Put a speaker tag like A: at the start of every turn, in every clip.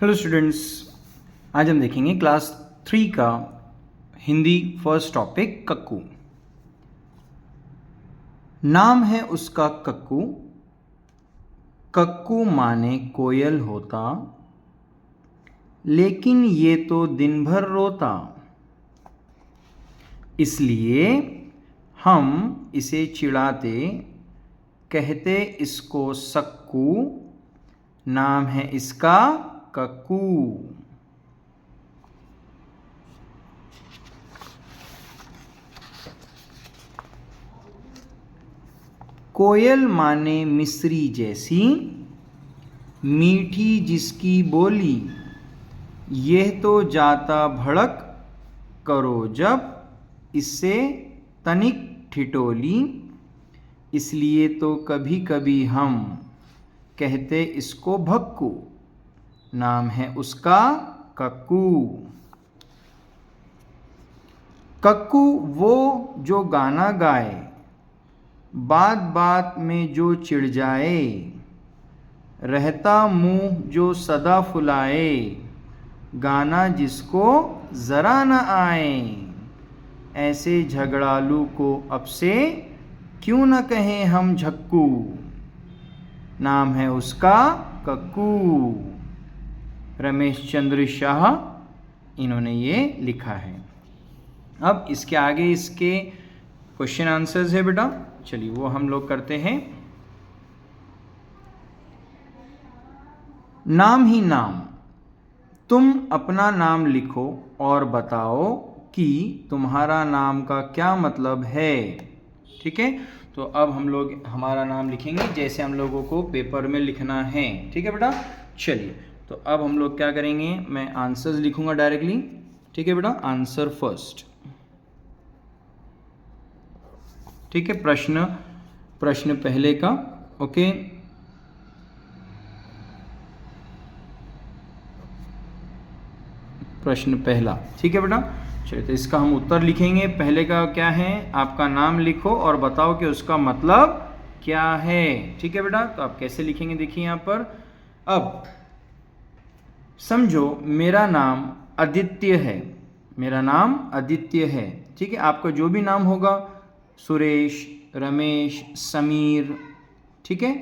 A: Hello students, आज हम देखेंगे क्लास 3 का हिंदी फर्स्ट टॉपिक कक्कू। नाम है उसका कक्कू, कक्कू माने कोयल होता, लेकिन ये तो दिन भर रोता। इसलिए हम इसे चिढ़ाते, कहते इसको सक्कू, नाम है इसका कक्कू। कोयल माने मिस्री जैसी, मीठी जिसकी बोली, यह तो जाता भड़क, करो जब इससे तनिक ठिठोली। इसलिए तो कभी कभी हम कहते इसको भक्कू, नाम है उसका कक्कू। कक्कू वो जो गाना गाए, बात बात में जो चिढ़ जाए, रहता मुंह जो सदा फुलाए, गाना जिसको जरा न आए। ऐसे झगड़ालू को अब से क्यों न कहें हम झक्कू, नाम है उसका कक्कू। रमेश चंद्र शाह इन्होंने ये लिखा है। अब इसके आगे इसके क्वेश्चन आंसर्स है बेटा, चलिए वो हम लोग करते हैं। नाम ही नाम, तुम अपना नाम लिखो और बताओ कि तुम्हारा नाम का क्या मतलब है। ठीक है, तो अब हम लोग हमारा नाम लिखेंगे जैसे हम लोगों को पेपर में लिखना है। ठीक है बेटा, चलिए तो अब हम लोग क्या करेंगे, मैं आंसर्स लिखूंगा डायरेक्टली। ठीक है बेटा, आंसर फर्स्ट। ठीक है, प्रश्न पहले का। ओके, प्रश्न पहला। ठीक है बेटा, चलिए तो इसका हम उत्तर लिखेंगे। पहले का क्या है, आपका नाम लिखो और बताओ कि उसका मतलब क्या है। ठीक है बेटा, तो आप कैसे लिखेंगे देखिए यहाँ पर। अब समझो मेरा नाम आदित्य है, मेरा नाम आदित्य है। ठीक है, आपका जो भी नाम होगा, सुरेश, रमेश, समीर, ठीक है,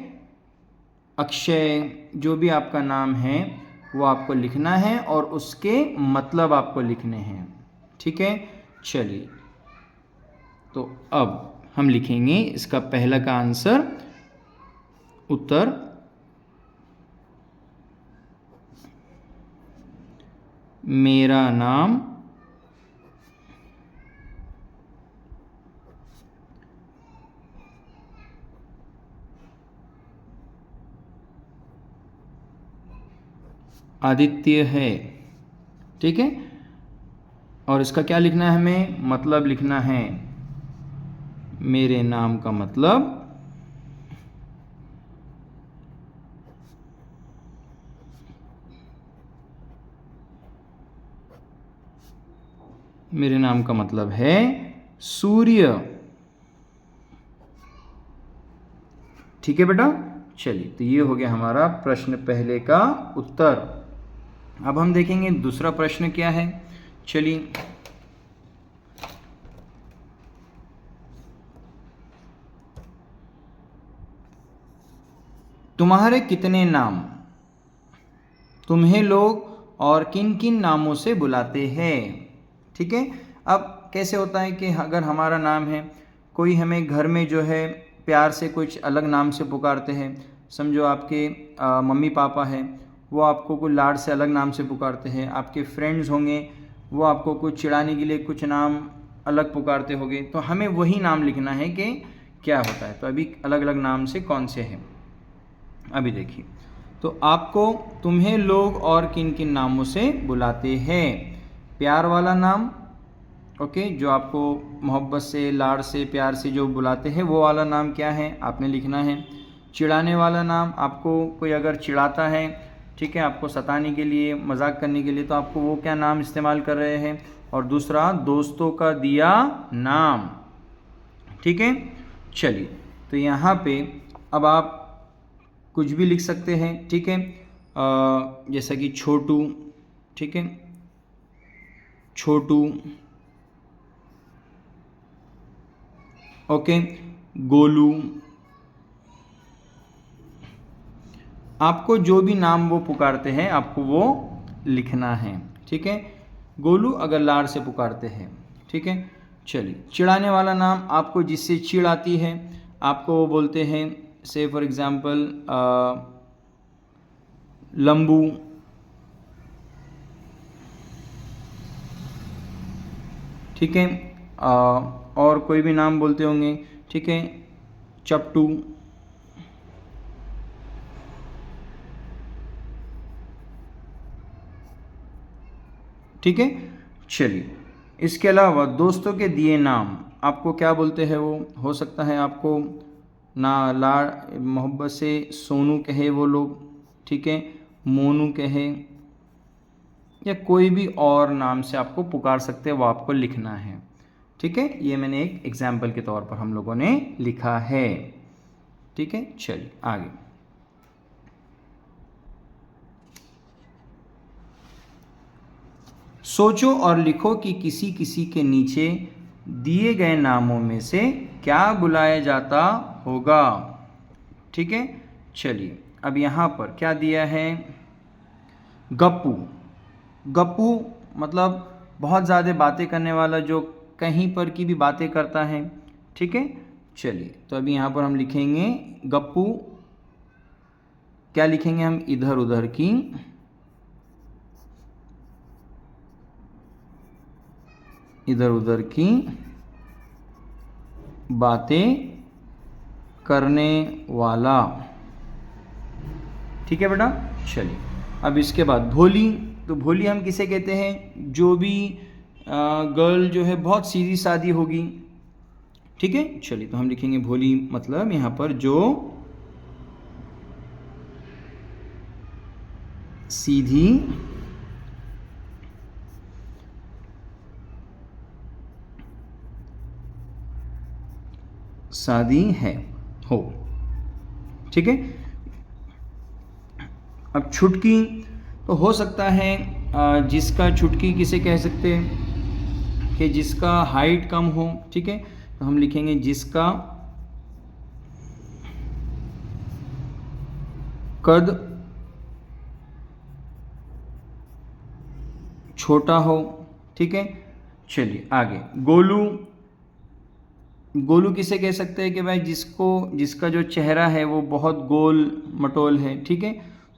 A: अक्षय, जो भी आपका नाम है वो आपको लिखना है और उसके मतलब आपको लिखने हैं। ठीक है, चलिए तो अब हम लिखेंगे इसका पहला का आंसर, उत्तर। मेरा नाम आदित्य है। ठीक है, और इसका क्या लिखना है, हमें मतलब लिखना है। मेरे नाम का मतलब मेरे नाम का मतलब है सूर्य। ठीक है बेटा, चलिए तो ये हो गया हमारा प्रश्न पहले का उत्तर। अब हम देखेंगे दूसरा प्रश्न क्या है। चलिए, तुम्हारे कितने नाम, तुम्हें लोग और किन किन नामों से बुलाते हैं। ठीक है, अब कैसे होता है कि अगर हमारा नाम है, कोई हमें घर में जो है प्यार से कुछ अलग नाम से पुकारते हैं। समझो आपके मम्मी पापा हैं, वो आपको कुछ लाड से अलग नाम से पुकारते हैं। आपके फ्रेंड्स होंगे, वो आपको कुछ चिढ़ाने के लिए कुछ नाम अलग पुकारते होंगे। तो हमें वही नाम लिखना है कि क्या होता है। तो अभी अलग अलग नाम से कौन से हैं, अभी देखिए। तो आपको, तुम्हें लोग और किन किन नामों से बुलाते हैं। प्यार वाला नाम, ओके, जो आपको मोहब्बत से, लाड़ से, प्यार से जो बुलाते हैं वो वाला नाम क्या है आपने लिखना है। चिढ़ाने वाला नाम, आपको कोई अगर चिढ़ाता है, ठीक है, आपको सताने के लिए, मजाक करने के लिए, तो आपको वो क्या नाम इस्तेमाल कर रहे हैं। और दूसरा, दोस्तों का दिया नाम। ठीक है, चलिए तो यहाँ पे अब आप कुछ भी लिख सकते हैं। ठीक है, जैसा कि छोटू, ठीक है, छोटू, ओके, गोलू। आपको जो भी नाम वो पुकारते हैं आपको वो लिखना है, ठीक है। गोलू अगर लाड़ से पुकारते हैं, ठीक है। चलिए, चिढ़ाने वाला नाम, आपको जिससे चिढ़ आती है आपको वो बोलते हैं, से फॉर एग्जांपल लंबू, ठीक है। और कोई भी नाम बोलते होंगे, ठीक है, चपटू, ठीक है। चलिए, इसके अलावा दोस्तों के दिए नाम आपको क्या बोलते हैं, वो हो सकता है आपको ना लाड़ मोहब्बत से सोनू कहे वो लोग, ठीक है, मोनू कहे, या कोई भी और नाम से आपको पुकार सकते हैं, वो आपको लिखना है, ठीक है। ये मैंने एक एग्जाम्पल के तौर पर हम लोगों ने लिखा है, ठीक है। चलिए आगे। सोचो और लिखो कि किसी किसी के नीचे दिए गए नामों में से क्या बुलाया जाता होगा, ठीक है। चलिए, अब यहाँ पर क्या दिया है, गप्पू। गप्पू मतलब बहुत ज़्यादा बातें करने वाला, जो कहीं पर की भी बातें करता है, ठीक है। चलिए, तो अभी यहाँ पर हम लिखेंगे गप्पू, क्या लिखेंगे हम, इधर उधर की बातें करने वाला, ठीक है बेटा। चलिए, अब इसके बाद भोली। तो भोली हम किसे कहते हैं, जो भी गर्ल जो है बहुत सीधी सादी होगी, ठीक है। चलिए, तो हम लिखेंगे भोली मतलब यहाँ पर जो सीधी सादी है, हो, ठीक है। अब छुटकी, तो हो सकता है जिसका, छुटकी किसे कह सकते हैं कि जिसका हाइट कम हो, ठीक है। तो हम लिखेंगे जिसका कद छोटा हो, ठीक है। चलिए आगे, गोलू। गोलू किसे कह सकते हैं कि भाई जिसका जो चेहरा है वो बहुत गोल मटोल है, ठीक है।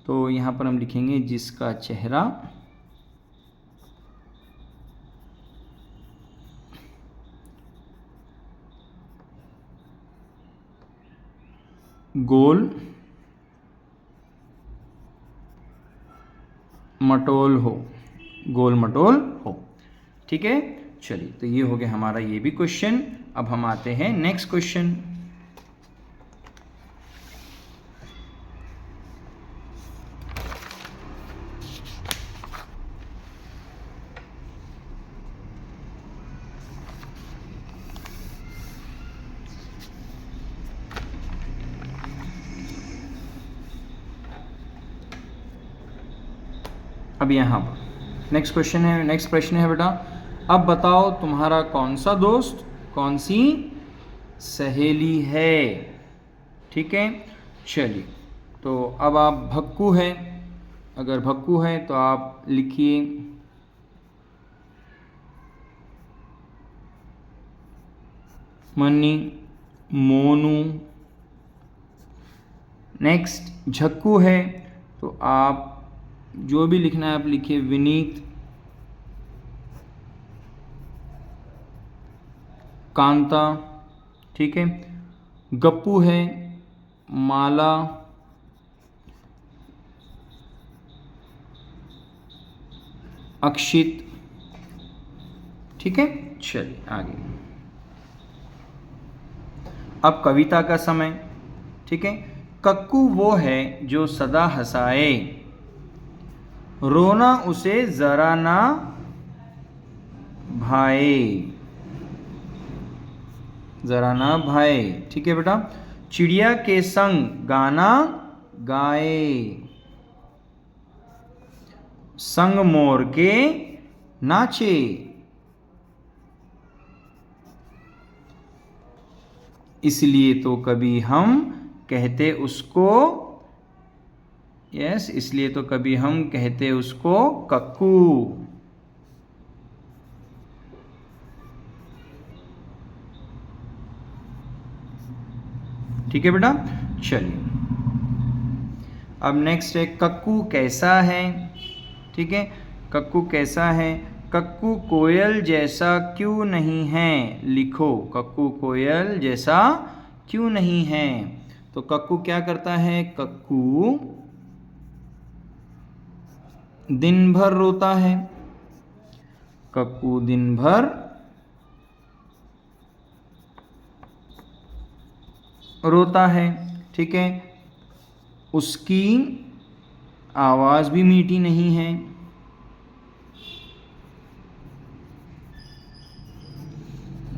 A: तो यहाँ पर हम लिखेंगे जिसका चेहरा गोल मटोल हो, ठीक है। चलिए, तो ये हो गया हमारा ये भी क्वेश्चन। अब हम आते हैं नेक्स्ट क्वेश्चन। अब यहाँ पर नेक्स्ट प्रश्न है बेटा, अब बताओ तुम्हारा कौन सा दोस्त कौन सी सहेली है, ठीक है। चलिए, तो अब आप भक्कू है, अगर भक्कू है तो आप लिखिए मन्नी, मोनू। नेक्स्ट झक्कू है तो आप जो भी लिखना है आप लिखिए विनीत, कांता, ठीक है। गप्पू है माला, अक्षित, ठीक है। चलिए आगे, अब कविता का समय, ठीक है। कक्कू वो है जो सदा हंसाए, रोना उसे जरा ना भाए, ठीक है बेटा। चिड़िया के संग गाना गाए, संग मोर के नाचे। इसलिए तो कभी हम कहते उसको, यस, इसलिए तो कभी हम कहते उसको कक्कू। ठीक है बेटा, चलिए अब नेक्स्ट है कक्कू कैसा है। ठीक है, कक्कू कैसा है। कक्कू कोयल जैसा क्यों नहीं है, लिखो कक्कू कोयल जैसा क्यों नहीं है। तो कक्कू क्या करता है, कक्कू दिन भर रोता है। कक्कू दिन भर रोता है। ठीक है, उसकी आवाज़ भी मीठी नहीं है।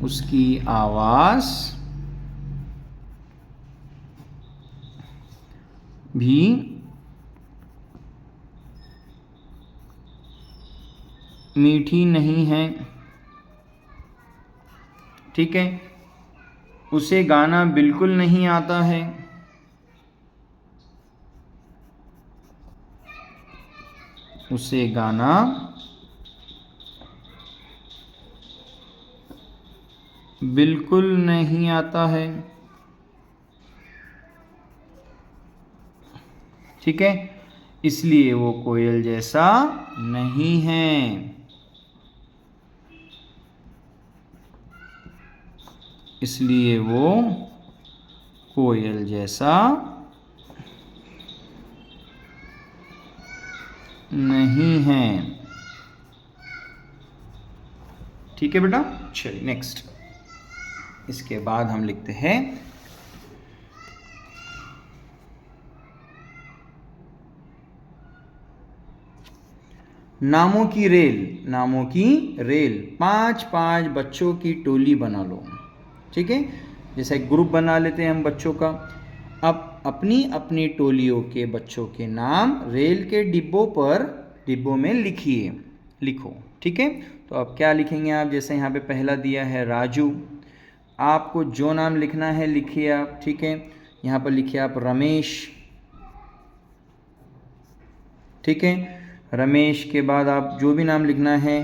A: उसकी आवाज़ भी मीठी नहीं है। ठीक है, उसे गाना बिल्कुल नहीं आता है। उसे गाना बिल्कुल नहीं आता है। ठीक है, इसलिए वो कोयल जैसा नहीं है। इसलिए वो कोयल जैसा नहीं है। ठीक है बेटा, चलिए नेक्स्ट। इसके बाद हम लिखते हैं नामों की रेल। नामों की रेल, 5-5 बच्चों की टोली बना लो। ठीक है, जैसे एक ग्रुप बना लेते हैं हम बच्चों का। अब अपनी अपनी टोलियों के बच्चों के नाम रेल के डिब्बों में लिखो। ठीक है, तो अब क्या लिखेंगे आप, जैसे यहाँ पे पहला दिया है राजू। आपको जो नाम लिखना है लिखिए आप। ठीक है, यहाँ पर लिखिए आप रमेश। ठीक है, रमेश के बाद आप जो भी नाम लिखना है,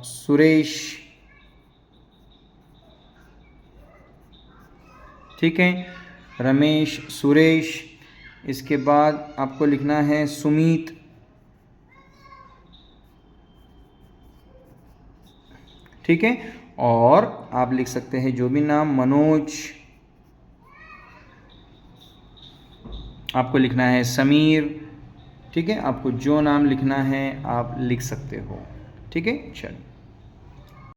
A: सुरेश। ठीक है, रमेश, सुरेश। इसके बाद आपको लिखना है सुमीत। ठीक है, और आप लिख सकते हैं जो भी नाम, मनोज। आपको लिखना है समीर। ठीक है, आपको जो नाम लिखना है आप लिख सकते हो। ठीक है, चलिए।